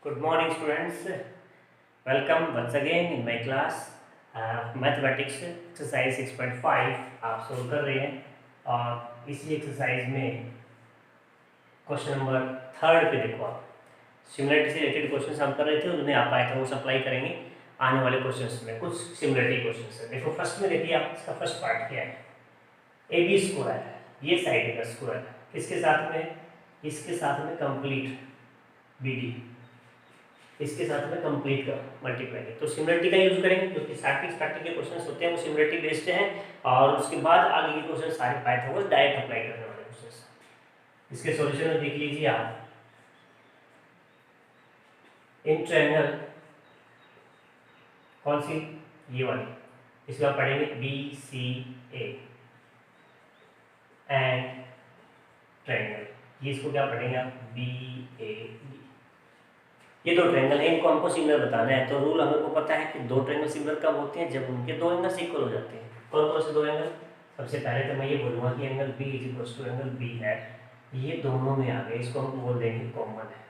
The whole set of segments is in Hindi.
Good morning, students. Welcome once again in my class. Mathematics exercise 6.5 आप सोल्व कर रहे हैं और इसी एक्सरसाइज में क्वेश्चन नंबर 3 पे देखो आप सिमिलरिटी से रिलेटेड क्वेश्चन हम कर रहे थे, उन्हें आप आए थे वो सप्लाई करेंगे आने वाले क्वेश्चंस में। कुछ सिमिलरिटी क्वेश्चंस है। देखो फर्स्ट में देखिए आप, इसका फर्स्ट पार्ट क्या है। ए बी स्क्वायर है, ये साइड का स्क्वायर है, किसके साथ में? इसके साथ में कंप्लीट बी डी, इसके साथ में कंप्लीट का मल्टीप्लाई है। तो सिमिलरिटी का यूज करेंगे क्योंकि स्टार्टिंग के क्वेश्चंस होते हैं वो सिमिलरिटी बेस्ड हैं और उसके बाद आगे के क्वेश्चन सारे पाइथागोरस डायरेक्ट अप्लाई करने वाले क्वेश्चंस। इसके सॉल्यूशन में देख लीजिए आप। इन ट्रायंगल कौन सी? ये वाली, इसको आप पढ़ेंगे B C A and triangle, ये इसको क्या पढ़ेंगे आप? B A B. ये दो ट्रायंगल है, इनको हमको सिमिलर बताना है। तो रूल हमें को पता है कि दो ट्रायंगल सिमिलर कब होते हैं? जब उनके दो एंगल्स इक्वल हो जाते हैं। कौन कौन से दो एंगल? सबसे पहले तो मैं ये बोलूँगा कि angle B is equal to angle B है, ये दोनों में आ गए, इसको हम बोल देंगे कॉमन है।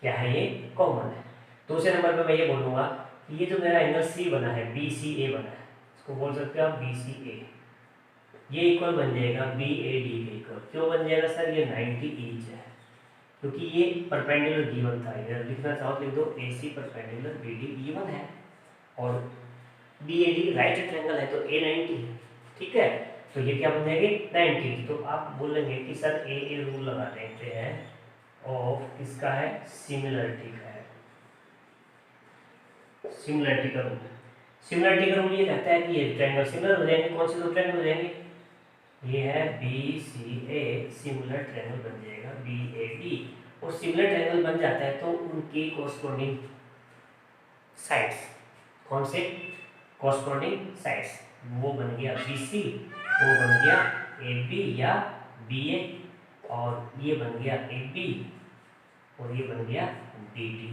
क्या है ये? कॉमन है। दूसरे नंबर पर मैं ये बोलूँगा कि ये जो मेरा एंगल सी बना है, बी सी ए बना है, इसको बोल सकते हो आप बी सी ए, ये इक्वल बन जाएगा बी ए डी के इक्वल। क्यों बन जाएगा सर? ये 90 ईच है क्योंकि ये परपेंडिकुलर गिवन था। इधर लिखना चाहो लिख दो A C perpendicular B D given है और B A D right triangle है तो ए 90 है। ठीक है, तो ये क्या बन जाएगी? 90। तो आप बोलेंगे कि सर ए रूल लगा देते हैं ऑफ किसका है? सिमिलरिटी का है। सिमिलरिटी का रूल, सिमिलरिटी का रूल ये कहता है कि ये ट्रायंगल सिमिलर हो जाएंगे। कौन से दो ट्रायंगल हो जाएंगे? ये है बी सी ए, सिमिलर ट्रायंगल बन जाएगा बी ए डी। और सिमिलर ट्रायंगल बन जाता है तो उनकी कॉरस्पॉन्डिंग साइड्स, कौन से कॉरस्पॉन्डिंग साइड्स? वो बन गया बी सी, वो बन गया ए बी या बी ए, और ये बन गया ए बी और ये बन गया बी डी।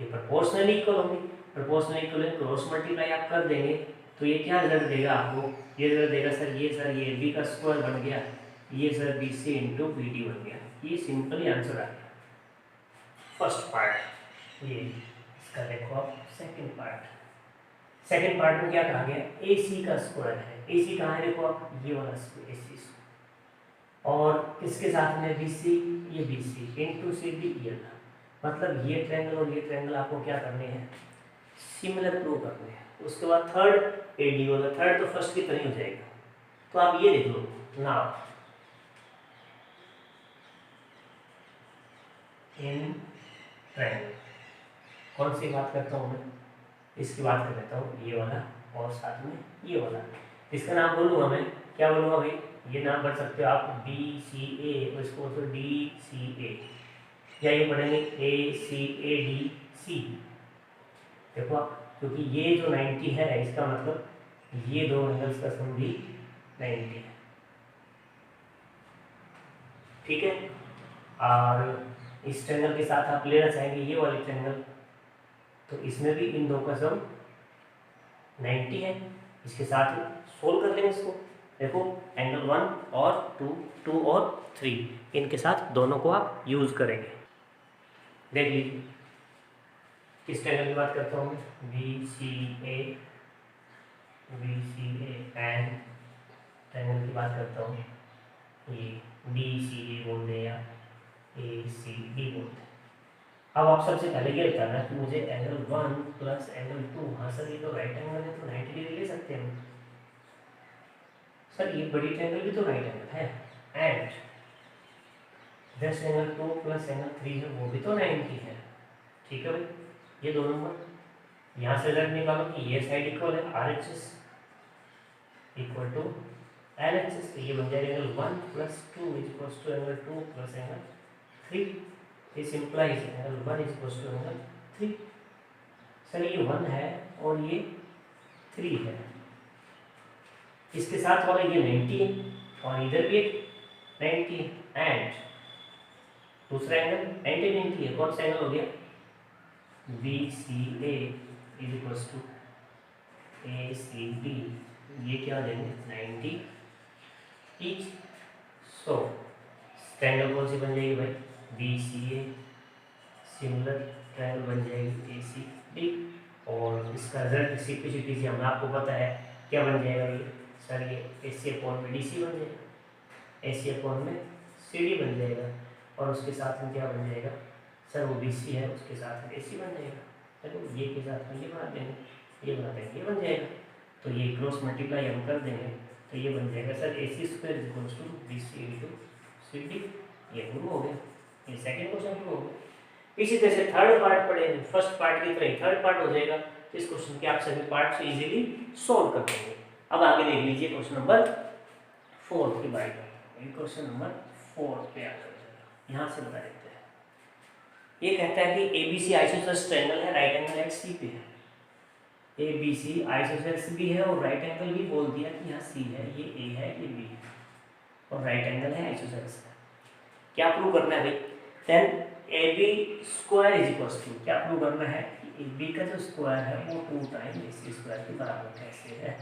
ये प्रोपोर्शनली इक्वल होंगे। प्रोपोर्शनली इक्वल क्रॉस मल्टीप्लाई आप कर देंगे तो ये क्या रिजल्ट देगा आपको? ये रिजल्ट देगा सर ये बी का स्क्वायर बन गया, ये sir B C into B D बन गया। ये सिंपली आंसर आ गया फर्स्ट पार्ट। ये इसका देखो आप सेकंड पार्ट। सेकंड पार्ट में क्या कहा गया? ए सी का स्क्वायर है। ए सी कहाँ है? देखो आप, ये वाला ए सी और किसके साथ में? बी सी, ये B C into C D, ये मतलब ये ट्रायंगल और ये ट्रायंगल आपको क्या करने हैं? सिमिलर प्रूव करने हैं। उसके बाद थर्ड ए डी होगा, थर्ड तो फर्स्ट की तरह हो जाएगा। तो आप ये देख लो ना, इन ट्रायंगल कौन सी बात करता हूँ मैं? इसकी बात कर लेता हूँ, ये वाला और साथ में ये वाला। इसका नाम बोलूँगा मैं, क्या बोलूँगा भाई? ये नाम पढ़ सकते हो आप बी सी ए और इसको तो डी सी ए, या ये पढ़ेंगे ए सी ए डी सी। देखो आप, क्योंकि ये जो 90 है इसका मतलब ये दो एंगल्स का सम भी 90 है। ठीक है, और इस ट्रायंगल के साथ आप लेना चाहेंगे ये वाले ट्रायंगल, तो इसमें भी इन दो का सम 90 है। इसके साथ सोल्व कर लेंगे इसको। देखो एंगल 1 और 2 और 3 इनके साथ दोनों को आप यूज करेंगे। देख लीजिए किस ट्रायंगल की बात करता हूँ मैं? B C A and triangle की बात करता हूँ ये डी सी ए बोल दे या ए सी डी बोल दे। अब आप सबसे पहले ये बताना कि मुझे एंगल 1 प्लस एंगल 2, हाँ सर ये तो राइट एंगल है तो 90 डिग्री ले सकते हैं सर, ये बड़ी ट्रायंगल भी तो राइट एंगल है, and this angle 2 plus angle 3 है वो भी तो 90 है। ठीक है भाई, ये दो नंबर यहाँ से रिजल्ट निकालो कि ये साइड इक्वल है R H S equal to L H S, तो ये बन जाएगा angle 1 plus 2 is equal to angle 2 plus angle 3। This implies angle 1 is equal to angle 3। Sir ये 1 है और ये 3 है, इसके साथ वाला ये 90 है और इधर भी 90 एंड दूसरा एंगल 90 है। कौन सा एंगल हो गया? B C A is equal to A C D, ये क्या हो जाएंगे? 90 ईच। सो ट्रायंगल कौन सी बन जाएगी भाई? B C a similar triangle बन जाएगी ए सी डी। और इसका रिजल्ट सिंपलिसिटी से हमें आपको पता है क्या बन जाएगा ये सर, ये ए सी अपॉन में डी सी बन जाएगा, ए सी अपॉन में सी डी बन जाएगा। और उसके साथ में क्या बन जाएगा सर, वो बी सी है उसके साथ में ए सी बन जाएगा। चलो ये के साथ में ये बना देंगे, ये बना देंगे, ये बन जाएगा। तो ये क्रॉस मल्टीप्लाई हम कर देंगे तो ये बन जाएगा sir A C square equals to B C into C D. ये प्रूव हो गया, ये सेकंड क्वेश्चन प्रूव हो गया। इसी तरह से थर्ड पार्ट पढ़ेंगे, फर्स्ट पार्ट की तरह ही थर्ड पार्ट हो जाएगा। तो इस क्वेश्चन के आप सभी पार्ट से इजीली सोल्व कर देंगे। अब आगे देख लीजिए क्वेश्चन नंबर 4 की बारी। क्वेश्चन नंबर 4 पे आ जाएगा, यहाँ से बता देते हैं। ये कहता है कि एबीसी आइसोसेलेस ट्रायंगल है, राइट एंगल एक्स सी पे है। एबीसी आइसोसेलेस भी है और राइट एंगल भी बोल दिया कि यहाँ सी है, ये ए है, ये बी है और राइट एंगल है, आइसोसेलेस है। क्या प्रूव करना है भाई? Then A B square is equal to, क्या प्रूव करना है कि ए बी का जो स्क्वायर है वो 2 टाइम ए सी स्क्वायर के बराबर कैसे है।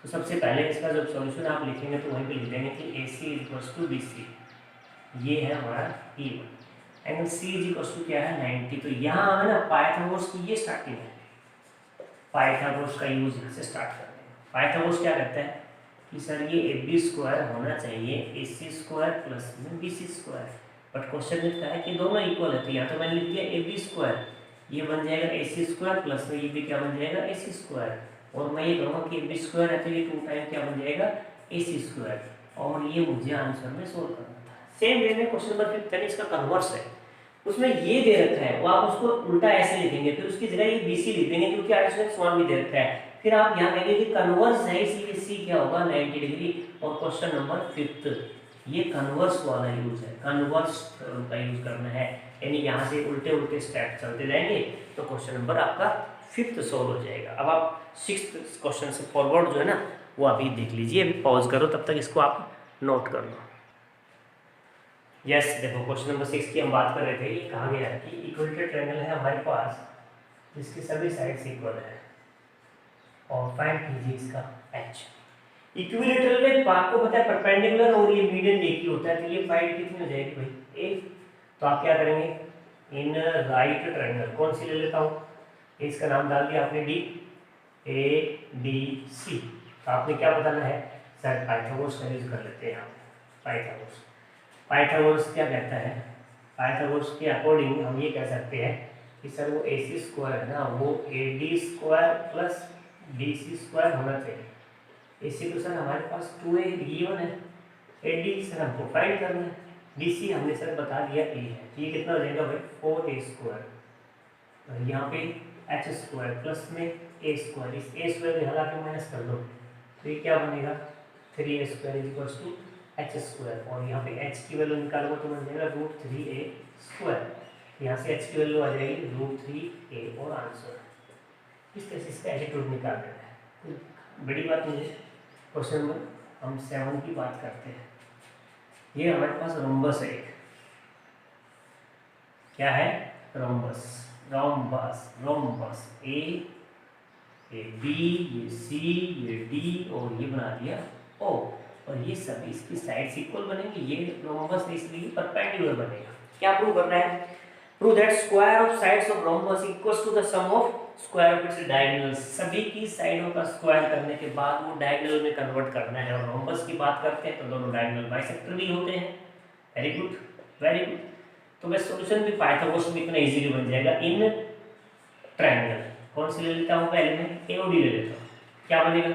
तो सबसे पहले इसका जब सॉल्यूशन आप लिखेंगे तो वहीं पे लिख देंगे कि A C is equal to B C, ये है हमारा E one. Angle C is equal to क्या है 90। तो यहाँ हमें ना पाइथागोरस की ये स्टार्टिंग है, पाइथागोरस का यूज यहाँ से स्टार्ट करते हैं। पाइथागोरस क्या कहता है कि सर ये ए बी स्क्वायर होना चाहिए ए सी स्क्वायर प्लस में B C square. But question में लिखता है कि दोनों इक्वल है, तो यहाँ तो मैंने लिख दिया ए बी स्क्वायर, ये बन जाएगा ए सी स्क्वायर प्लस में ये भी क्या बन जाएगा ए सी स्क्वायर। और मैं ये कहूँगा कि ए बी स्क्वायर है तो ये 2 टाइम क्या बन जाएगा ए सी स्क्वायर। और ये मुझे आंसर में सोल्व करना था। सेम वे में क्वेश्चन नंबर 5 इसका कन्वर्स है, उसमें ये दे रखा है, वो आप उसको उल्टा ऐसे लिखेंगे, फिर उसकी जगह ये BC लिख देंगे क्योंकि आइसोसेलेस वन भी दे रखा है। फिर आप यहाँ कहेंगे कि कन्वर्स है इसीलिए C क्या होगा 90 डिग्री। और क्वेश्चन नंबर 5 ये कन्वर्स वाला यूज है, कन्वर्स का यूज करना है, यानी यहाँ से उल्टे उल्टे स्टेप चलते जाएंगे तो क्वेश्चन नंबर आपका 5 सोल्व हो जाएगा। अब आप 6th क्वेश्चन से फॉरवर्ड जो है ना वो अभी देख लीजिए, अभी पॉज करो, तब तक इसको आप नोट कर लो। यस देखो क्वेश्चन नंबर 6 की हम बात कर रहे थे। ये कहा गया है कि इक्विलेटरल ट्रायंगल है हमारे पास जिसकी सभी साइड्स इक्वल है और फाइंड कीजिए इसका एच। इक्विलेटरल में आपको पता है परपेंडिकुलर और ये मीडियन एक ही होता है, तो ये फाइंड कितनी हो जाएगी भाई ए। तो आप क्या करेंगे इन राइट ट्रायंगल, कौन सी ले लेता हूँ, इसका नाम डाल दिया आपने डी ए डी सी। तो आपने क्या बताना है सर पाइथागोरस का यूज कर लेते हैं यहाँ पे। पाइथागोरस क्या कहता है, पाइथागोरस के अकॉर्डिंग हम ये कह सकते हैं कि सर वो ए सी स्क्वायर है ना वो A D square plus D C square होना चाहिए। ए सी तो सर हमारे पास 2a गिवन है, ए डी सर हमको फाइंड करना है, डी सी हमने सर बता दिया ए है। तो ये कितना हो जाएगा भाई 4a स्क्वायर, यहाँ पे एच स्क्वायर प्लस में ए स्क्वायर, इस ए स्क्वायर में हला के माइनस कर दो तो ये क्या बनेगा 3a square is equal to H square. और यहाँ पे एच की वैल्यू निकालोगे तो बन जाएगा √3a स्क्वायर, यहाँ से एच की वैल्यू आ जाएगी √3a और आंसर। इस तरह से इसका एटीट्यूड निकाल देना है, बड़ी बात नहीं है। क्वेश्चन नंबर हम 7 की बात करते हैं। ये हमारे पास रोम्बस है, एक क्या है rhombus, rhombus rhombus A B ये सी ये डी और ये बना दिया ओ, और ये सभी इसकी साइड्स इक्वल बनेंगे, ये रोम्बस इसलिए परपेंडिकुलर बनेगा। क्या प्रूव करना है, prove that square of sides of rhombus equals to the sum of square of its diagonals. सभी की साइडों का स्क्वायर करने के बाद वो डायगोनल में कन्वर्ट करना है। और रोम्बस की बात करते हैं तो दोनों डायगोनल बाइसेक्टर भी होते हैं। Very good very good. तो बस सॉल्यूशन भी पाइथागोरस में इतना इजीली बन जाएगा इन ट्रायंगल। कौन सी ले लेता हूँ पहले मैं एओडी ले लेता हूँ, क्या बनेगा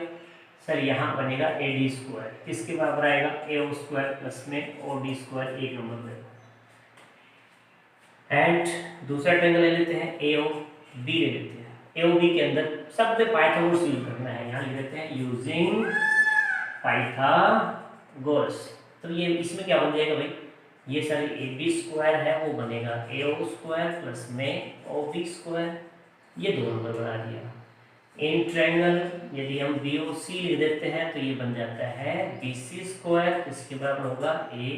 सर यहाँ बनेगा ए डी स्क्वायर, किसके बराबर आएगा ए ओ स्क्वायर प्लस में ओ डी स्क्वायर, एक नंबर में। एंड दूसरा ट्रायंगल ले लेते हैं ए ओ बी ले लेते हैं। ए ओ बी के अंदर सब में पाइथागोरस यूज करना है, यहाँ ले लेते हैं यूजिंग पाइथागोरस। तो ये इसमें क्या बन जाएगा भाई, ये सर ए बी स्क्वायर है वो बनेगा ए ओ स्क्वायर प्लस में ओ बी स्क्वायर, ये दो नंबर बना दिया। इन ट्रायंगल यदि हम बी ओ सी लिख देते हैं तो ये बन जाता है बी सी स्क्वायर, इसके बराबर होगा A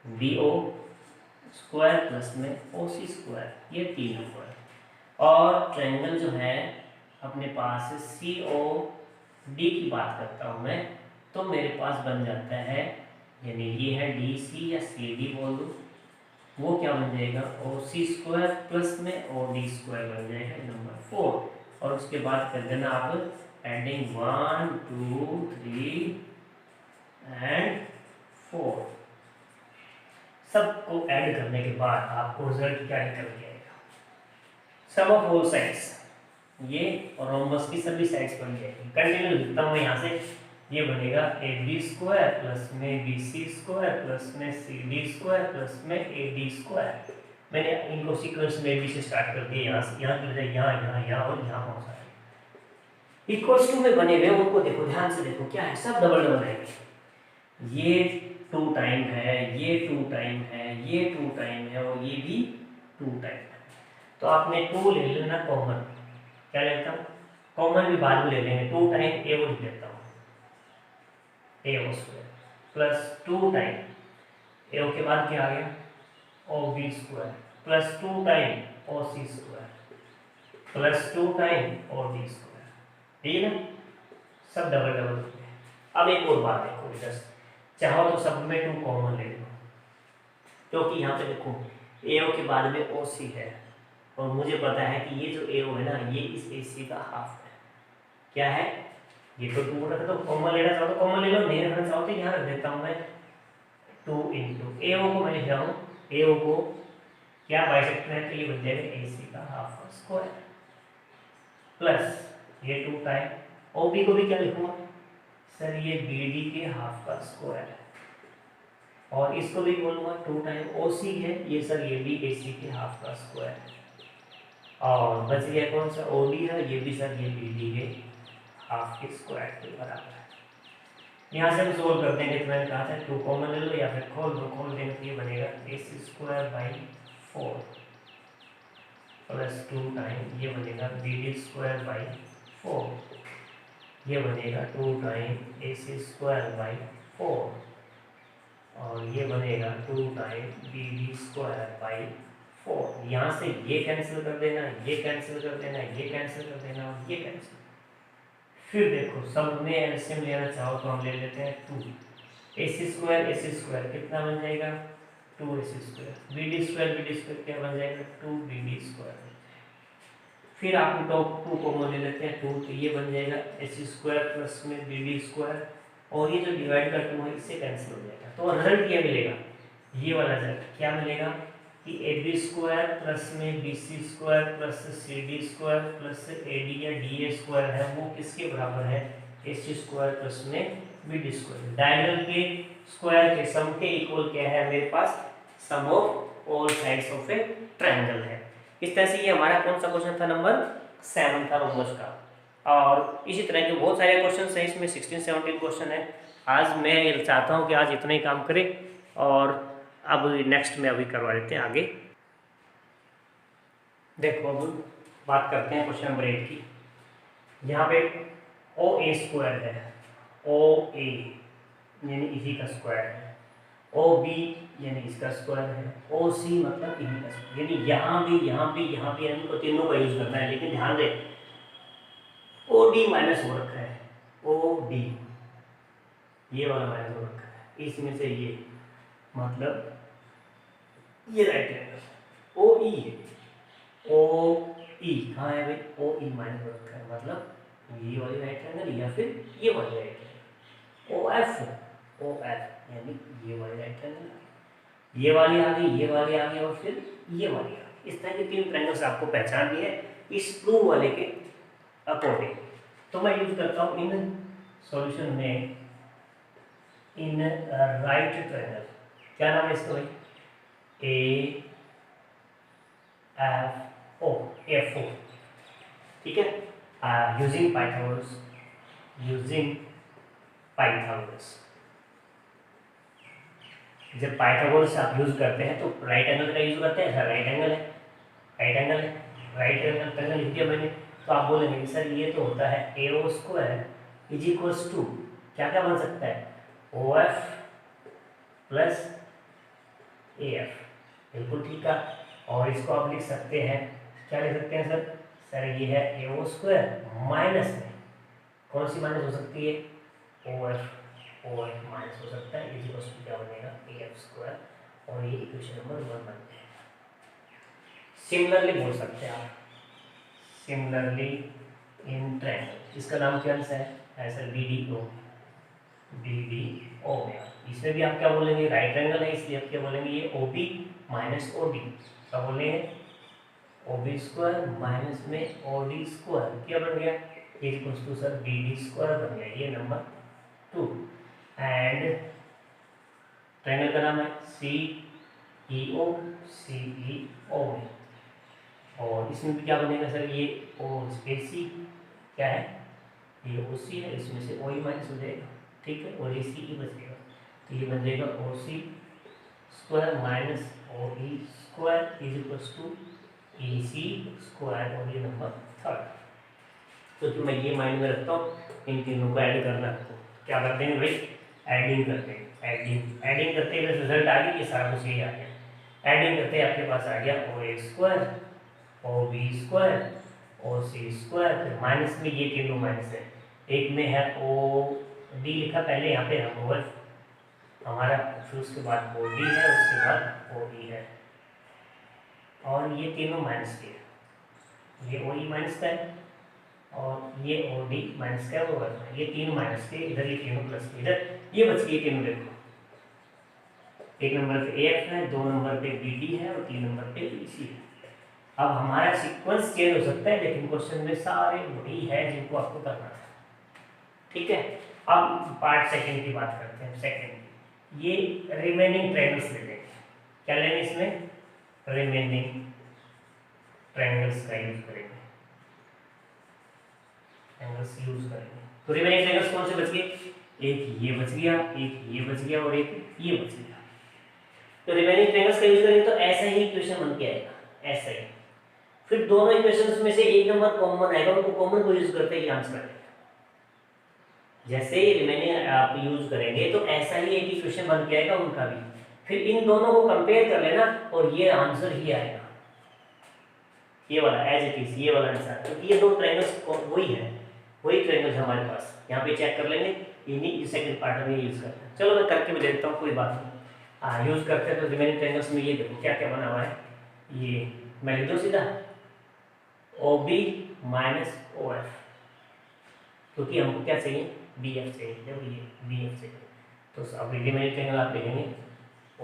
B O square plus में ओ सी स्क्वायर, ये 3 नंबर। और ट्रायंगल जो है अपने पास सी ओ डी की बात करता हूँ मैं, तो मेरे पास बन जाता है, यानी ये है डी सी या सी डी बोल दूँ, वो क्या बन जाएगा, ओ सी स्क्वायर प्लस में ओ डी स्क्वायर बन जाएगा नंबर 4। और उसके बाद कर देना आप एडिंग 1 2 3 एंड 4। सबको ऐड करने के बाद आपको रिजल्ट क्या निकल के आएगा, सम ऑफ होल साइड्स, ये और रोम्बस की सभी साइड्स बन जाएगी। कंटिन्यू लिखता हूँ यहाँ से, ये बनेगा ए बी स्क्वायर प्लस में बी सी स्क्वायर प्लस में सी डी स्क्वायर प्लस में ए डी स्क्वायर। मैंने इनको सीक्वेंस में बी से स्टार्ट कर दिया, यहाँ से यहाँ की बजाय यहाँ यहाँ यहाँ और यहाँ पहुँचा है। इक्वल्स टू में बने हुए उनको देखो, ध्यान से देखो क्या है, सब डबल डबल है। ये 2 टाइम है, ये 2 टाइम है, ये 2 टाइम है और ये भी 2 टाइम है। तो आपने 2 ले लेना कॉमन, क्या लेता हूँ कॉमन भी बाद में ले लेंगे, 2 टाइम ए वो लिख लेता हूँ A O square plus 2 time A के बाद क्या आ गया O B square plus 2 time O C square plus 2 time O D square. ठीक है ना, सब डबल डबल हो गया। अब एक और बात देखो इधर, चाहो तो सब में 2 कॉमन ले लो, क्योंकि यहाँ पे देखो ए ओ के बाद में ओ सी है और मुझे पता है कि ये जो ए ओ है ना ये इस ए सी का हाफ है। क्या है, ये तो 2 रखा, तो कॉमन लेना चाहो तो कॉमन ले लो, नहीं रखना चाहो तो यहाँ रख देता हूँ मैं 2 इंटू ए ओ को मैं लिख रहा हूँ, ए ओ को क्या बाइसेक्टर है तो ये बन जाएगा ए सी का हाफ स्क्वायर प्लस ये 2 टाइम ओ बी को भी क्या लिखूंगा सर, ये बी डी के हाफ का स्क्वायर है और इसको भी बोलूँगा 2 टाइम ओ सी है, ये सर ये भी ए सी के हाफ का स्क्वायर है। और बच गया कौन सा ओ डी है, ये भी सर ये बी डी के हाफ के स्क्वायर के बराबर है। यहाँ से हम सोल्व कर देंगे, तो मैंने कहा था 2 कॉमन ले लो या फिर खोल दो, खोल देंगे तो ये बनेगा ए C square by 4 plus 2 time ये बनेगा बी डी स्क्वायर बाई 4, ये बनेगा 2 time A C square by 4 और ये बनेगा 2 time B D square by 4। यहाँ से ये कैंसिल कर देना, ये कैंसिल कर देना, ये कैंसिल कर देना और ये कैंसिल। फिर देखो सब में एलसीएम लेना चाहो तो हम ले लेते हैं 2 ए सी स्क्वायर कितना बन जाएगा 2 ए C square, B D square क्या बन जाएगा 2 बी डी स्क्वायर। फिर आप टॉप 2 कॉमन ले लेते हैं 2, तो ये बन जाएगा ए सी स्क्वायर प्लस में बी डी स्क्वायर और ये जो डिवाइड का 2 है इससे कैंसिल हो जाएगा। तो रिजल्ट क्या मिलेगा, ये वाला रिजल्ट क्या मिलेगा कि ए बी स्क्वायर प्लस में B C square plus C D square plus A D या डी ए स्क्वायर है वो किसके बराबर है ए सी स्क्वायर प्लस में बी डी स्क्वायर। डायगोनल के स्क्वायर के सम के इक्वल क्या है मेरे पास, sum of all sides of a triangle है। इस तरह से ये हमारा कौन सा क्वेश्चन था, नंबर 7 था रोमस का। और इसी तरह के बहुत सारे क्वेश्चन हैं इसमें, 16-17 क्वेश्चन है। आज मैं चाहता हूँ कि आज इतना ही काम करें और अब नेक्स्ट में अभी करवा देते हैं आगे। देखो अब बात करते हैं क्वेश्चन नंबर 8 की। यहाँ पे ओ ए स्क्वायर है, ओ ए यानी इसी का स्क्वायर है, ओ बी यानी इसका स्क्वायर है, ओ सी मतलब इन्हीं का स्क्वायर, यानी यहाँ भी यानी तो तीनों का यूज करना है। लेकिन ध्यान दें ओ डी माइनस हो रखा है, ओ डी ये वाला माइनस हो रखा है, इसमें से ये मतलब ये राइट एंगल ओ ई है, ओ ई कहाँ है भाई, ओ ई माइनस हो रखा है मतलब ये वाली राइट एंगल या फिर ये वाली राइट एंगल, ओ एफ यानी ये वाली राइट एंगल, ये वाली आ गई, ये वाली आ गई और फिर ये वाली आ गई। इस तरह के 3 ट्रायंगल्स आपको पहचान दिए इस प्रूव वाले के अकॉर्डिंग। तो मैं यूज करता हूँ इन सॉल्यूशन में इन राइट ट्रायंगल, क्या नाम है इसका भाई, ए एफ ओ, ठीक है, यूजिंग पाइथागोरस। जब पाइथागोरस आप यूज करते हैं तो राइट एंगल का यूज करते हैं, राइट एंगल ट्रायंगल लिख दिया मैंने। तो आप बोलेंगे सर ये तो होता है A O square is equals to क्या क्या बन सकता है, O F plus A F, बिल्कुल ठीक है। और इसको आप लिख सकते हैं, क्या लिख सकते हैं सर ये है ए ओ स्क्वायर माइनस में कौन सी माइनस हो सकती है, ओ एफ माइनस हो सकता है, इसी को क्या बनेगा ए एफ स्क्वायर और ये इक्वेशन नंबर 1 बन जाएगा। सिमिलरली बोल सकते हैं आप, सिमिलरली इन ट्रायंगल, इसका नाम क्या है ऐसा BDO, BDO में इसमें भी आप क्या बोलेंगे, राइट ट्रायंगल है इसलिए आप क्या बोलेंगे, ये OB माइनस OD, क्या बोलेंगे, OB स्क्वायर माइनस में OD स्क्वायर, क्या बन गया, equals to sir BD square बन गया, ये नंबर 2। एंड ट्रायंगल का नाम है CEO, CEO में, और इसमें भी क्या बनेगा सर, ये AC क्या है, ये OC है, इसमें से OE माइनस हो जाएगा, ठीक है, और ये CE बचेगा, तो ये बन जाएगा OC square minus OE square is equals to AC square, और ये नंबर 3। तो मैं ये माइंड में रखता हूँ, इन तीनों को ऐड करना है, क्या करते हैं भाई, एडिंग करते हैं, एडिंग करते हैं, रिजल्ट आ गया, ये सारा कुछ यही आ गया, एडिंग करते हैं आपके पास आ गया OA square, OB square, OC square, फिर माइनस में ये तीनों माइनस है, एक में है OD लिखा पहले, यहाँ पे हम ओवर हमारा, फिर उसके बाद OD है, उसके बाद OE है, और ये तीनों माइनस के, ये OE माइनस का है और ये OD माइनस का है, ये तीनों माइनस के, इधर ये तीनों प्लस के, इधर ये बच गए तीनों, देखो एक नंबर पे AF है, 2 नंबर पे BD है, और 3 नंबर पे BC है। अब हमारा सीक्वेंस चेंज हो सकता है, लेकिन क्वेश्चन में सारे वही है जिनको आपको करना है, ठीक है। अब पार्ट सेकंड की बात करते हैं। सेकंड, ये रिमेनिंग ट्रायंगल्स ले लेंगे, क्या लेंगे इसमें, रिमेनिंग ट्रायंगल्स का यूज करेंगे, ट्रायंगल्स यूज करेंगे। तो रिमेनिंग ट्रायंगल्स कौन से बच गए, एक ये बच गया, एक ये बच गया, और एक ये बच गया। तो रिमेनिंग ट्रायंगल्स का यूज करेंगे तो ऐसा ही इक्वेशन बन के आएगा, ऐसा ही। फिर दोनों इक्वेशंस में से एक नंबर कॉमन आएगा, उनको कॉमन को यूज करते ही आंसर आएगा। जैसे ही रिमेनिंग आप यूज करेंगे तो ऐसा ही एक इक्वेशन बन के आएगा उनका भी, फिर इन दोनों को कंपेयर कर लेना और ये आंसर ही आएगा, ये वाला एज इट इज, ये वाला आंसर, क्योंकि ये दो ट्रायंगल्स वही है, वही ट्रायंगल्स हमारे पास, यहाँ पे चेक कर लेंगे, इन्हीं सेकंड पार्ट में यूज करते हैं। चलो मैं करके भी देखता हूँ, कोई बात नहीं। हाँ, यूज करते हैं तो रिमेनिंग ट्रायंगल्स में ये देखो क्या क्या बना हुआ है, ये मैं लिख दूँ सीधा OB माइनस OF, क्योंकि हमको क्या चाहिए, BF चाहिए, देखो ये BF चाहिए, तो अब रिमेनिंग ट्रायंगल आप लिखेंगे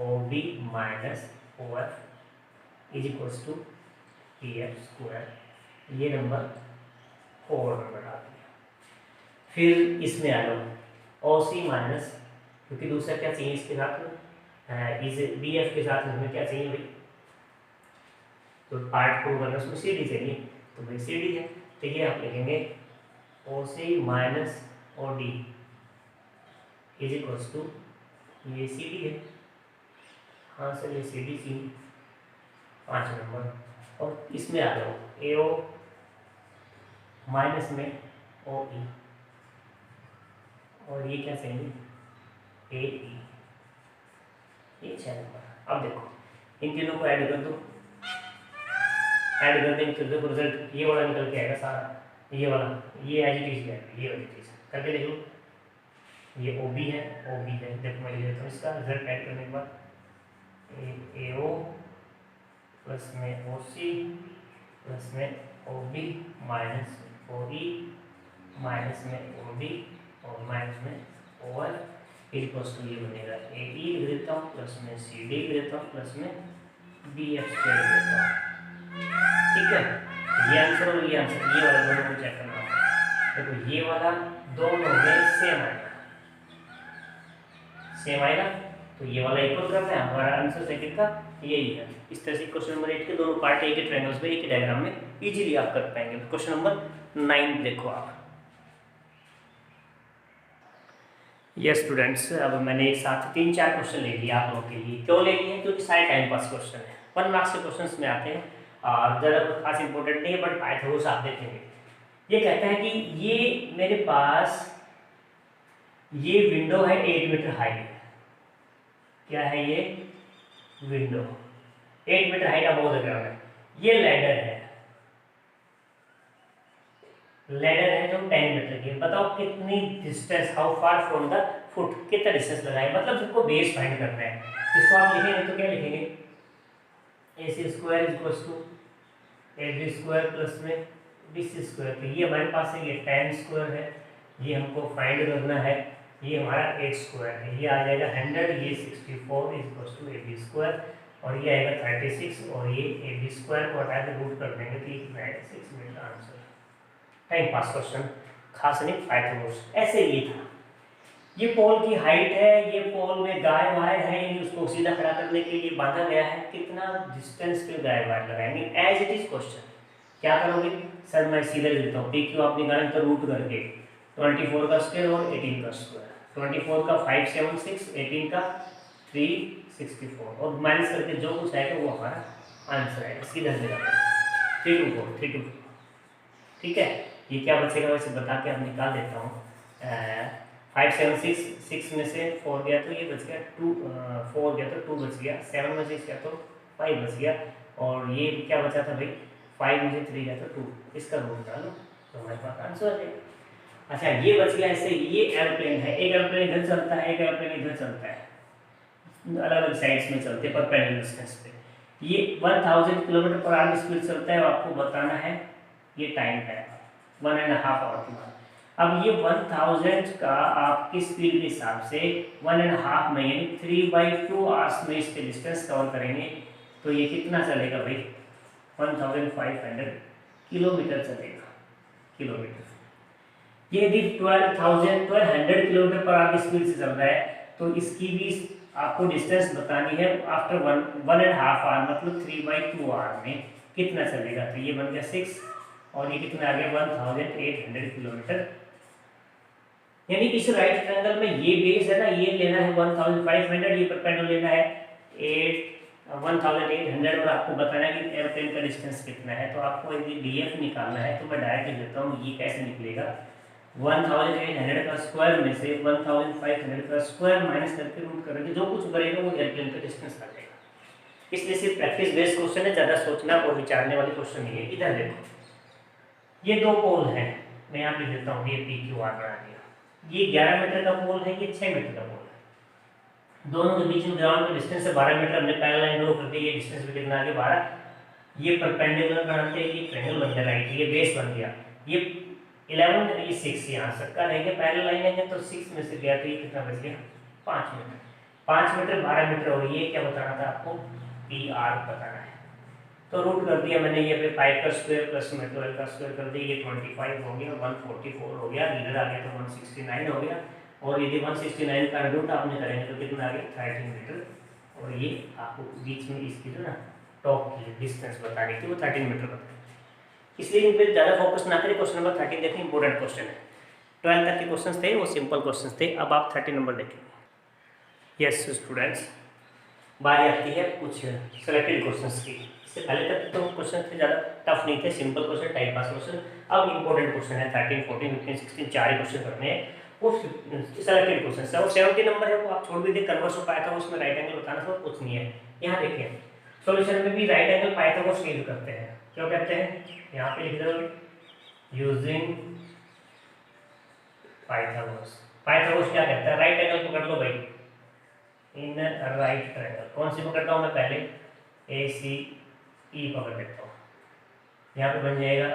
OB minus OF is equals to PF square, ये नंबर 4 नंबर आ गया। फिर इसमें आ जाओ OC माइनस, क्योंकि दूसरा क्या चाहिए इसके साथ में, इस BF के साथ में हमें क्या चाहिए भाई, तो पार्ट को करना उसमें CD चाहिए, तो भाई CD है, तो ये आप लिखेंगे OC minus OD is equals to, ये CD है, हाँ सर ये CD सी 5 नंबर, और इसमें आ जाओ AO माइनस में OE, और ये क्या चाहिए AE, ये 6 नंबर। अब देखो इन तीनों को ऐड कर दो, ऐड कर देंगे तो देखो रिजल्ट ये वाला निकल के आएगा सारा, ये वाला, ये एज इट इज है, ये वाली चीज करके देखो, ये OB है, OB है, देखो मैं लिख देता हूँ इसका रिजल्ट ऐड करने के बाद, AO प्लस में OC प्लस में OB माइनस OE माइनस में OD और माइनस में OF इक्वल्स टू, ये बनेगा AE लिख देता हूँ, प्लस में CD लिख देता हूँ, प्लस में BF स्क्वायर लिख देता हूँ, ठीक है। ये आंसर और ये आंसर, ये वाला दोनों को चेक करना है, देखो ये वाला दोनों में सेम आएगा, सेम आएगा, तो ये वाला इक्वल करना है, हमारा आंसर सेकंड का यही है। इस तरह से क्वेश्चन नंबर 8 के दोनों पार्ट एक ही ट्रायंगल्स में एक ही डायग्राम में इजीली आप कर पाएंगे। क्वेश्चन नंबर 9 देखो आप। यस स्टूडेंट्स, अब मैंने एक साथ 3-4 क्वेश्चन ले लिए आप लोगों के लिए। क्यों ले लिए, क्योंकि सारे टाइम पास क्वेश्चन है, 1 मार्क्स के क्वेश्चन में आते हैं, और ज़्यादा खास इंपॉर्टेंट नहीं है, बट आए थे वो आप देखेंगे। ये कहता है कि ये मेरे पास ये विंडो है 8 मीटर हाइट, क्या है ये window 8 metre height above the ground है, ये लैडर है, लेडर है जो 10 मीटर की है। बताओ कितनी distance, how far from the foot, कितना डिस्टेंस लगाए, मतलब तुमको बेस फाइंड करना है। इसको आप लिखेंगे तो क्या लिखेंगे, AC square equals to AB square plus में BC स्क्वायर। तो ये हमारे पास है, ये 10 स्क्वायर है, ये हमको फाइंड करना है, ये हमारा 8 स्क्वायर है, ये आ जाएगा 100, ये 64 इक्वल्स टू AB स्क्वायर, और ये आएगा 36, और ये AB स्क्वायर को हटा के रूट कर देंगे तो ये 96 minute answer. Time pass question, खास नहीं, पाइथागोरस। ऐसे ये था, ये पोल की हाइट है, ये पोल में गाय वायर है, यानी उसको सीधा खड़ा करने के लिए बांधा गया है, कितना डिस्टेंस पे गाय वायर लगाएंगे, एज इट इज क्वेश्चन। क्या करोगे सर, मैं सीधा लिखता हूँ, पी क्यू आप निकालें तो रूट करके 24 का स्क्वायर और 18 का स्क्वायर, 24 का 576, 18 का 364, और माइनस करके जो कुछ आएगा वो हमारा आंसर है, सीधा सीधा 324 324। ठीक है, ये क्या बचेगा वैसे बता के अब निकाल देता हूँ। 576, 6 में से 4 गया तो ये बच गया 2, 4 गया तो 2 बच गया, 7 में से गया तो 5 बच गया, और ये क्या बचा था भाई, 5 में से 3 गया तो 2, इसका रूट डालो तो हमारे पास आंसर आ जाएगा। अच्छा ये बच गया ऐसे, ये एयरप्लेन है, एक एयरप्लेन इधर चलता है, एक एयरप्लेन इधर चलता है, अलग अलग साइड्स में चलते हैं परपेंडिकुलर डिस्टेंस पे, ये 1000 किलोमीटर पर आवर स्पीड चलता है, आपको बताना है ये टाइम है 1.5 आवर के बाद। अब ये 1000 का आपकी स्पीड के हिसाब से 1.5 में यानी 3/2 आवर्स में इसके डिस्टेंस कवर करेंगे, तो ये कितना चलेगा भाई, 1500 किलोमीटर चलेगा, किलोमीटर। ये यदि 1200 किलोमीटर पर आवर की स्पीड से चल रहा है तो इसकी भी आपको डिस्टेंस बतानी है आफ्टर 1.5 आवर, मतलब 3/2 आवर में कितना चलेगा, तो ये बन गया 6, और ये कितना आ गया 1800 किलोमीटर। यानी इस राइट ट्रायंगल में ये बेस है ना, ये लेना है 1500, ये परपेंडिकुलर लेना है 1800, और आपको बताना है कि एयरप्लेन का डिस्टेंस कितना है। तो आपको यदि डीएफ निकालना है तो मैं डायरेक्ट लेता हूँ, ये कैसे निकलेगा, 1800 का स्क्वायर में से 1500 का स्क्वायर माइनस करके रूट करेंगे, जो कुछ बनेगा वो एयरप्लेन का डिस्टेंस आ जाएगा। इसलिए सिर्फ प्रैक्टिस बेस्ड क्वेश्चन है, ज़्यादा सोचना और विचारने वाले क्वेश्चन नहीं है। इधर देखो, ये दो पोल हैं, मैं यहाँ पे देता हूँ, ये PQR बना दिया, ये 11 मीटर का पोल है, ये 6 मीटर का पोल है, दोनों के बीच में ग्राउंड का डिस्टेंस है 12 मीटर, हमने पैरेलल लाइन ड्रॉ कर दी, ये डिस्टेंस भी कितना आ गया 12, ये परपेंडिकुलर बनाते हैं, ये ट्रायंगल बन गया, राइट, ये बेस बन गया, ये 11, ये 6 यहाँ सबका रहेंगे, पैरेलल लाइन है तो 6 में से गया तो ये कितना बच गया 5 मीटर, 5 मीटर 12 मीटर, और ये क्या बताना था आपको, PR बताना है। तो रूट कर दिया मैंने, ये पे 5 का स्क्वायर प्लस में 12 का स्क्वायर कर दिया, ये 25 हो गया, 144 हो गया, इधर आ गया तो 169 हो गया, और यदि 169 का रूट आपने करेंगे तो कितना आ गया 13 मीटर, और ये आपको बीच में इसकी जो ना टॉप की डिस्टेंस बतानी थी वो 13 मीटर बतानी, इसलिए इन पर ज़्यादा फोकस ना करें। क्वेश्चन नंबर 13 देखें, इंपॉर्टेंट क्वेश्चन है, 12 तक के क्वेश्चन थे वो सिंपल क्वेश्चन थे, अब आप 13 नंबर देखेंगे। यस स्टूडेंट्स, बारी आती है कुछ सेलेक्टेड क्वेश्चंस की। इससे पहले तक तो क्वेश्चन थे ज़्यादा टफ नहीं थे, simple question, time pass question. अब इंपॉर्टेंट क्वेश्चन है 13, 14, 15, 16, 4 क्वेश्चन करने हैं, वो सेलेक्टेड क्वेश्चन है, और 70 नंबर है वो आप छोड़ भी दे, कन्वर्स हो पाया था उसमें राइट एंगल बताना था, कुछ नहीं है। यहाँ देखिए सॉल्यूशन में भी राइट एंगल पाइथागोरस यूज करते हैं, क्यों कहते हैं, यहाँ पे लिख दो यूजिंग पाइथागोरस। पाइथागोरस क्या कहता है, राइट एंगल पकड़ लो भाई, इन राइट ट्रायंगल, कौन सी पकड़ता हूँ मैं पहले, ACE पकड़ लेता हूँ, यहाँ पे बन जाएगा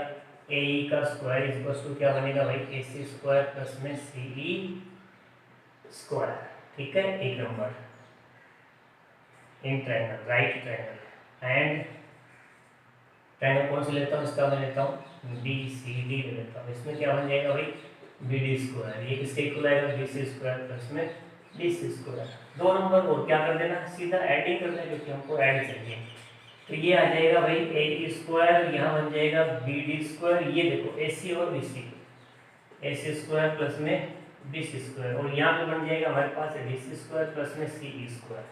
AE का स्क्वायर इक्वल्स टू क्या बनेगा भाई, AC स्क्वायर प्लस में CE स्क्वायर, ठीक है, एक number in triangle, right triangle, and triangle कौन सा लेता हूँ, इसका मैं लेता हूँ BCD ले लेता हूँ, इसमें क्या बन जाएगा भाई BD स्क्वायर, ये किसके इक्वल आएगा BC स्क्वायर प्लस में BC स्क्वायर, 2 नंबर और क्या कर देना, सीधा एडिंग करना है क्योंकि हमको ऐड चाहिए, तो ये आ जाएगा भाई AE स्क्वायर, यहाँ बन जाएगा BD स्क्वायर, ये देखो AC और BC, AC स्क्वायर प्लस में BC स्क्वायर, और यहाँ पे बन जाएगा हमारे पास BC स्क्वायर प्लस में CE स्क्वायर,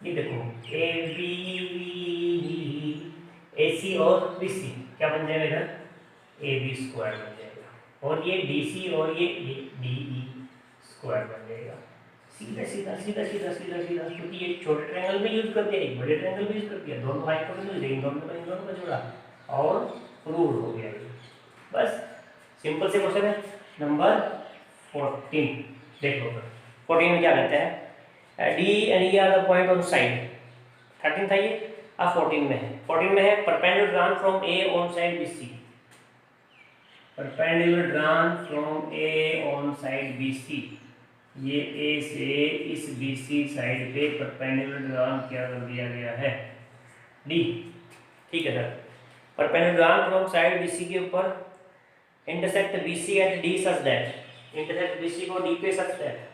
ये देखो AB AC और BC क्या बन जाएगा इधर AB स्क्वायर बन जाएगा, और ये DC और ये DE स्क्वायर बन जाएगा, सीधा सीधा सीधा सीधा सीधा सीधा, क्योंकि ये छोटे ट्रायंगल में यूज कर दिया, एक बड़े ट्रायंगल में यूज कर दिया, दोनों हाइपोटेन्यूज इन दोनों का जोड़ा और रूट हो गया ये, बस सिंपल से क्वेश्चन है। नंबर 14 देख लो। 14 में क्या कहते हैं, D and E R the point on side. 13 था ये, अब 14 में है। 14 में है perpendicular drawn from A on side B C. Perpendicular drawn from A on side B C, ये ए से इस बी सी साइड पे परपेंडिकुलर ड्रॉन क्या कर दिया गया है, डी। ठीक है sir, perpendicular drawn from side B C के ऊपर intersect B C at D such that, intersect B C को डी पे सच दैट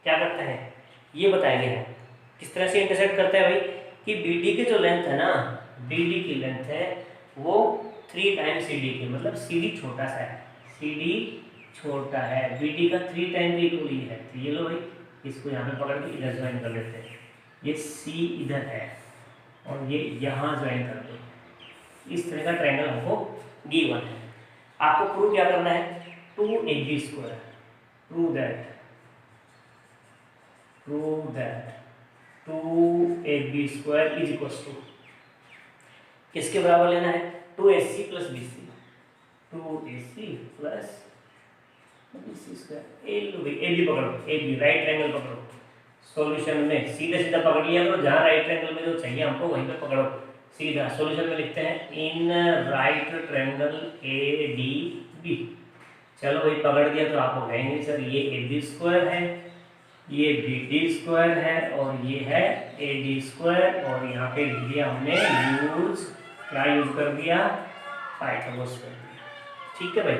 क्या करता है, ये बताया गया है। किस तरह से इंटरसेक्ट करता है भाई, कि बी डी की जो लेंथ है ना, बी डी की लेंथ है वो 3 टाइम्स सी डी की, मतलब सी डी छोटा सा है, सी डी छोटा है, बी डी का 3 टाइम भी इक्वल ही है। तो ये लो भाई, इसको यहाँ पे पकड़ के इधर ज्वाइन कर लेते हैं, ये सी इधर है और ये यहाँ ज्वाइन कर दो। इस तरह का ट्रायंगल हमको गिवन है। आपको प्रूव क्या करना है, 2ab², prove that 2ab² is equal to किसके बराबर लेना है, 2ac plus bc, 2ac plus bc²। ab पकड़ो, ab राइट ट्रायंगल पकड़ो, सॉल्यूशन में सीधे सीधा पकड़ लिया करो, जहाँ राइट ट्रायंगल में जो चाहिए हमको वहीं पे पकड़ो सीधा। सॉल्यूशन में लिखते हैं in right triangle A D B. चलो भाई पकड़ दिया तो आप हो कहेंगे सर ये ab² है, ये bd² है और ये है ad², और यहाँ पे लिख दिया हमने क्या यूज कर दिया, पाइथागोरस कर दिया। ठीक है भाई,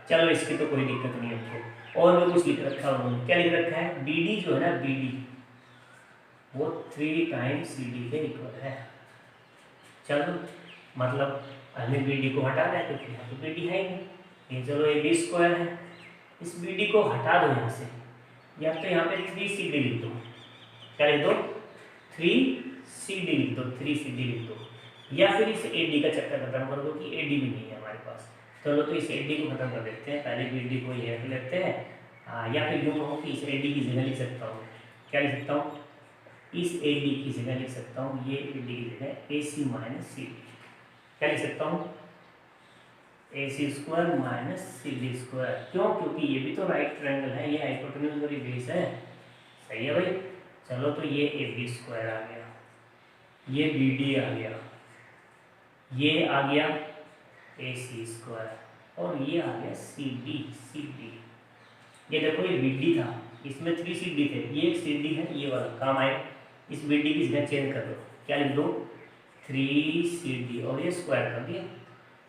चलो इसकी तो कोई दिक्कत नहीं हमको। और भी कुछ लिख रखा है उन्होंने, क्या लिख रखा है, bd जो है ना, bd वो 3 टाइम्स cd के इक्वल है। चलो मतलब हमें bd को हटाना है, क्योंकि यहाँ तो bd है ही नहीं। ये चलो ab² है, इस bd को हटा दो यहाँ से, या तो यहाँ पे 3cd लिख दो, क्या लिख दो, 3cd लिख दो, 3cd लिख दो, या फिर इस ad का चक्कर खत्म कर दो कि ad भी नहीं है हमारे पास। चलो तो इस ad को खत्म कर देते हैं, पहले bd को ये लेते हैं। या फिर यूँ कहूँ कि इस ad की जगह लिख सकता हूँ, क्या लिख सकता हूँ, इस ad की जगह लिख सकता हूँ, ये ad की जगह ac माइनस cd, क्या लिख सकता हूँ, ac² माइनस cd²। क्यों, क्योंकि ये भी तो राइट ट्रायंगल है, ये हाइपोटेन्यूज वाली बेस है। सही है भाई, चलो तो ये ab² आ गया, ये bd आ गया, ये आ गया ac² और ये आ गया cd। ये देखो ये bd था, इसमें 3cd थे, ये एक cd है, ये वाला काम आए। इस bd की जगह चेंज कर दो, क्या लिख दो, 3cd और ये स्क्वायर कर दिया,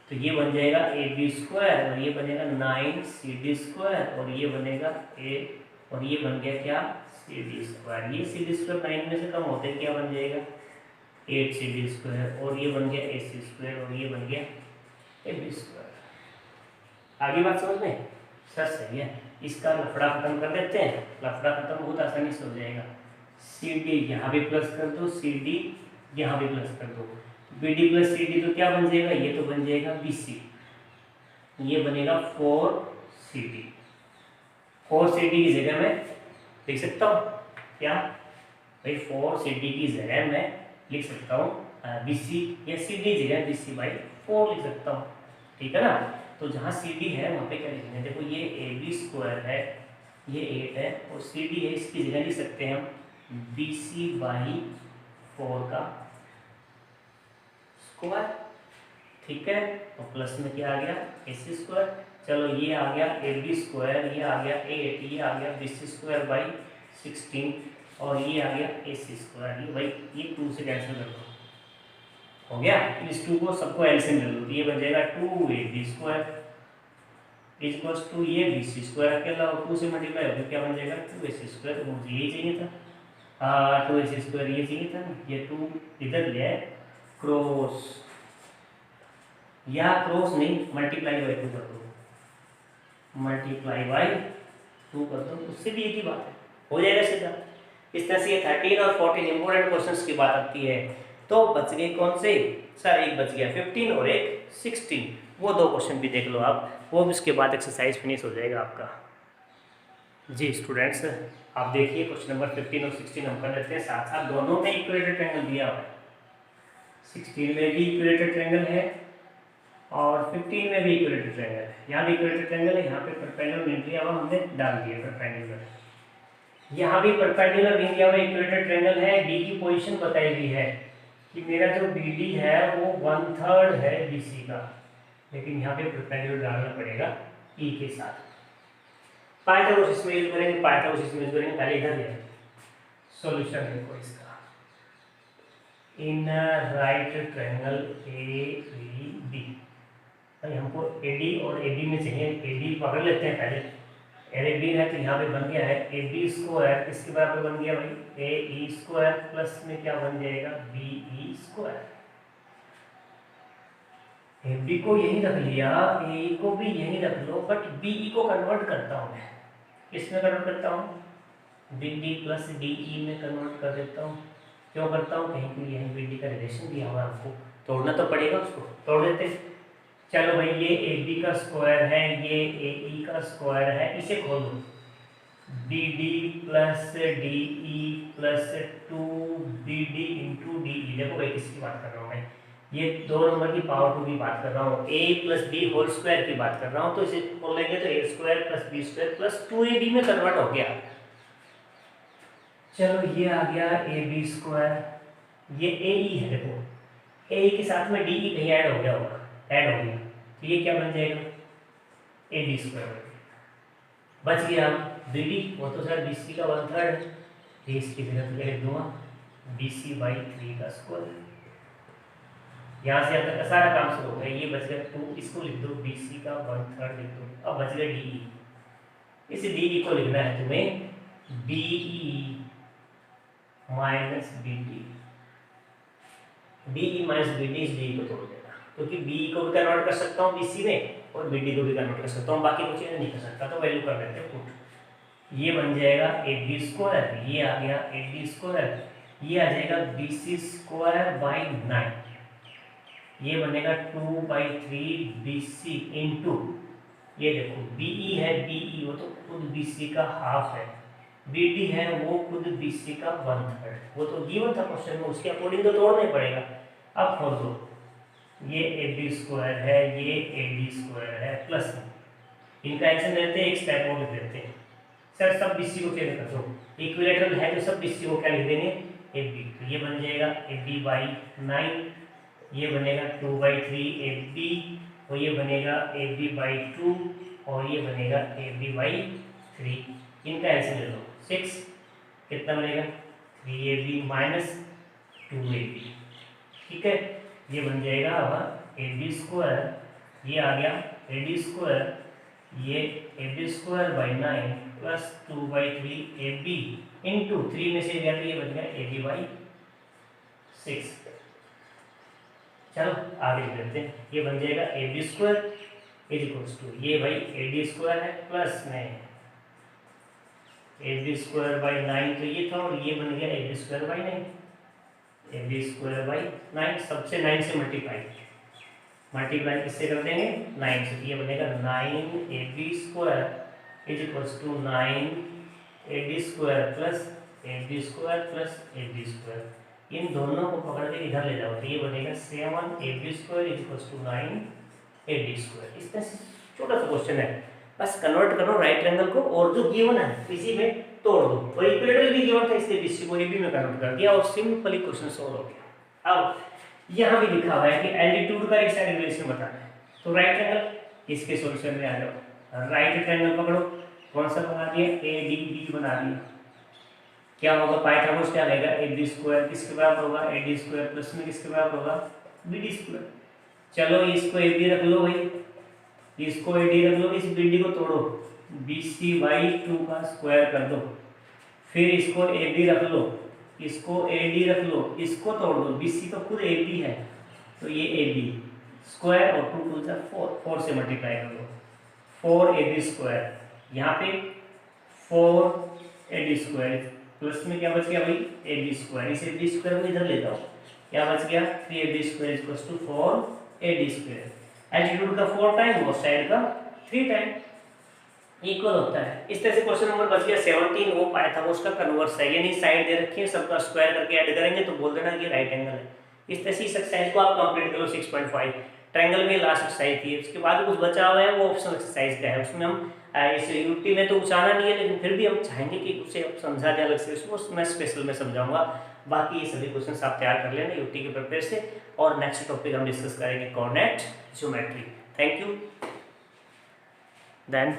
तो ये बन जाएगा ab² और ये बनेगा 9cd² और ये बनेगा और ये बन गया क्या, cd²। ये cd² 9 में से कम होते क्या बन जाएगा, 8cd² और ये बन गया ac² और ये बन गया ab²। आगे बात समझ में सर, सही है। इसका लफड़ा खत्म कर देते हैं, लफड़ा खत्म बहुत आसानी से हो जाएगा। cd यहाँ भी प्लस कर दो, cd यहाँ भी प्लस कर दो, bd प्लस cd तो क्या बन जाएगा, ये तो बन जाएगा bc, ये बनेगा 4cd। 4cd की जगह में लिख सकता हूँ क्या भाई, 4cd की जगह में लिख सकता हूँ bc, या cd जगह bc/4 लिख सकता हूँ। ठीक है ना, तो जहाँ cd है वहाँ पे क्या लिखेंगे, देखो ये ab² है, ये 8 है और cd है, इसकी जगह लिख सकते हैं हम bc/4 का स्क्वायर। ठीक है, तो प्लस में क्या आ गया, ac²। चलो ये आ गया ab², ये आ गया 8, ये आ गया bc²/16 और ये आ गया ac²। ये भाई ये 2 से कैंसिल कर दो, हो गया। इस 2 को सबको एलसीएम ले लो, ये बन जाएगा 2ab² इक्वल्स टू ये bc² अकेला और 2 से मल्टीप्लाई हो तो क्या बन जाएगा, 2ac²। तो मुझे यही चाहिए था, 2ac² ये चाहिए था, ये 2 इधर ले आए, क्रॉस, या क्रॉस नहीं, मल्टीप्लाई बाई 2 कर दो, मल्टीप्लाई बाई 2 कर दो, उससे भी एक ही बात है, हो जाएगा सीधा। इस तरह से 13 और 14 इंपॉर्टेंट क्वेश्चंस की बात आती है। तो बच गए कौन से सर, एक बच गया 15 और एक 16, वो 2 क्वेश्चन भी देख लो आप, वो भी उसके बाद एक्सरसाइज फिनिश हो जाएगा आपका। जी स्टूडेंट्स, आप देखिए क्वेश्चन नंबर 15 और 16 हम कर लेते हैं साथ साथ। दोनों में इक्विलेटरल ट्रायंगल दिया हुआ है, 16 में भी इक्विलेटरल ट्रायंगल है और 15 में भी इक्विलेटरल ट्रायंगल है, यहाँ भी इक्विलेटरल ट्रायंगल है, यहाँ पे परपेंडिकुलर बीम दिया हुआ हमने डाल दिया परपेंडिकुलर, यहाँ भी परपेंडिकुलर बीम दिया हुआ इक्विलेटरल ट्रायंगल है। डी की पोजीशन बताई गई है कि मेरा जो बी डी है वो 1/3 है बी सी का, लेकिन यहाँ पे परपेंडिकुलर डालना पड़ेगा ई के साथ। पाइथागोरस में यूज करेंगे, पाइथागोरस में यूज करेंगे, पहले इधर ले सॉल्यूशन देखो इसका। In right triangle A B D, भाई हमको ए डी और ए बी में चाहिए, ए डी पकड़ लेते हैं पहले, ए बी है तो यहाँ पे बन गया है ए बी स्क्वायर, किसके बराबर बन गया भाई ए ई स्क्वायर, प्लस में क्या बन जाएगा B E square. A B को यही रख लिया, ए को भी यही रख लो, बट बी ई को कन्वर्ट करता हूँ मैं, किसमें कन्वर्ट करता हूँ B D plus D E में कन्वर्ट कर देता हूँ। क्यों करता हूँ, कहीं पे यहीं बी डी का रिलेशन दिया हुआ, हमको तोड़ना तो पड़ेगा, उसको तोड़ देते। चलो भाई ये ए बी का स्क्वायर है, ये ए ई का स्क्वायर है, इसे खोल दो, B D plus D E plus 2BD into D E. देखो भाई किसकी बात कर रहा हूँ मैं, ये 2 नंबर की पावर 2 की बात कर रहा हूँ, a plus B whole square की बात कर रहा हूँ, तो इसे खोल लेंगे तो A square plus B square plus 2ab में कन्वर्ट हो गया। चलो ये आ गया ए बी स्क्वायर, ये ए ई है, देखो ए के साथ में डी ई कहीं ऐड हो गया होगा, ऐड हो गया, तो ये क्या बन जाएगा ए बी स्क्वायर। बच गया बी डी, वो तो सर बी सी का 1/3 है, तो इसकी जगह पे लिख दूंगा बी सी बाई 3 का स्क्वायर। यहाँ से अब तक का सारा काम शुरू हो गया, ये बच गया 2, इसको लिख दो बी सी का 1/3 लिख दो। अब बच गया डी ई, इस डी ई को लिखना है तुम्हें B E minus B D, D E minus B D, इस डी को तोड़ देना, क्योंकि बी को भी कन्वर्ट कर सकता हूँ बी सी में और बी डी को भी कन्वर्ट कर सकता हूँ, बाकी कुछ नहीं कर सकता, तो वैल्यू कर देते हैं पुट। ये बन जाएगा ए बी स्क्वायर, ये आ गया ए बी स्क्वायर, ये आ जाएगा बी सी स्क्वायर बाई 9, ये बनेगा 2/3 बी सी इंटू, ये देखो बी ई है, बी ई वो तो खुद बी सी का हाफ है, बी डी है वो खुद बी सी का 1/3, वो तो गिवन था क्वेश्चन में, उसके अकॉर्डिंग तो तोड़ना ही पड़ेगा। अब खोल दो, ये ए बी स्क्वायर है, ये ए डी स्क्वायर है, प्लस इनका एक्शन लेते हैं, एक स्टेप और लिख देते हैं, सर सब बी सी को चेंज कर दो, इक्विलेटरल है तो सब बी सी को क्या लिख देंगे ए बी, तो ये बन जाएगा ए बी बाई 9, ये बनेगा 2/3 ए बी, और ये बनेगा ए बी बाई 2, और ये बनेगा ए बी बाई 3, इनका एक्शन ले लो 6, कितना बनेगा 3ab माइनस 2ab, ठीक है, ये बन जाएगा अब ए बी स्क्वायर, ये आ गया ए डी स्क्वायर, ये A B square by 9 plus 2/3 A B into 3 में से गया तो ये बन गया ए बी बाई 6। चलो आगे करते हैं, ये बन जाएगा A B square is equals to, ये भाई ए डी स्क्वायर है प्लस में ए बी स्क्वायर बाई 9, तो ये था, और ये बन गया A B square by 9, A B square by 9, सबसे 9 से मल्टीप्लाई किससे कर देंगे 9 से, ये बनेगा 9 A B square is equals to 9 A D square plus A B square plus A B square, इन दोनों को पकड़ के इधर ले जाओ, तो ये बनेगा 7 A B square is equals to 9 A D square. इस तरह से छोटा सा क्वेश्चन है, बस कन्वर्ट करो राइट एंगल को, और जो गिवन है इसी में तोड़ दो, और इक्विलेटरल भी गिवन था इसलिए बीसी को एबी में कन्वर्ट कर दिया और सिंपली क्वेश्चन सॉल्व हो गया। अब यहाँ भी लिखा हुआ है कि एल्टीट्यूड का एक साइड रिलेशन बताना है, तो राइट एंगल, इसके सॉल्यूशन में आ जाओ, राइट एंगल पकड़ो, कौन सा बना दिया ए डी बी बना दिया, क्या होगा पाइथागोरस क्या रहेगा ए बी स्क्वायर किसके बराबर होगा ए डी स्क्वायर प्लस में किसके बराबर होगा बी डी स्क्वायर। चलो इसको ए बी रख लो भाई, इसको ए डी रख लो, इस बी डी को तोड़ो बी सी बाई 2 का स्क्वायर कर दो, फिर इसको ए बी रख लो, इसको ए डी रख लो, इसको तोड़ दो, बी सी तो खुद ए बी है, तो ये ए बी स्क्वायर और 2 2 4 से मल्टीप्लाई कर दो, 4 ए बी स्क्वायर, यहाँ पे 4 ए डी स्क्वायर प्लस में क्या बच गया भाई ए बी स्क्वायर, इसे बी स्क्वायर को इधर ले जाओ, क्या बच गया 3ab square equals to 4ad square, altitude का 4 टाइम और साइड का 3 टाइम इक्वल होता है। इस तरह से क्वेश्चन नंबर बच गया 17, वो पाइथागोरस का कन्वर्स है, यानी साइड दे रखी है, सबका स्क्वायर करके ऐड करेंगे तो बोल देना कि राइट एंगल है। इस तरह से इस एक्सरसाइज को आप कंप्लीट करो 6.5। ट्रायंगल में लास्ट एक्सरसाइज थी, उसके बाद कुछ बचा हुआ है वो ऑप्शनल एक्सरसाइज का है, उसमें हम इस यूटी में तो कुछ आना नहीं है, लेकिन फिर भी हम चाहेंगे कि उसे समझा जाए अलग से, उसको मैं स्पेशल में समझाऊंगा। बाकी ये सभी क्वेश्चन आप तैयार कर लेना यूटी के प्रिपेयर से, और नेक्स्ट टॉपिक हम डिस्कस करेंगे coordinate geometry. Thank you. Then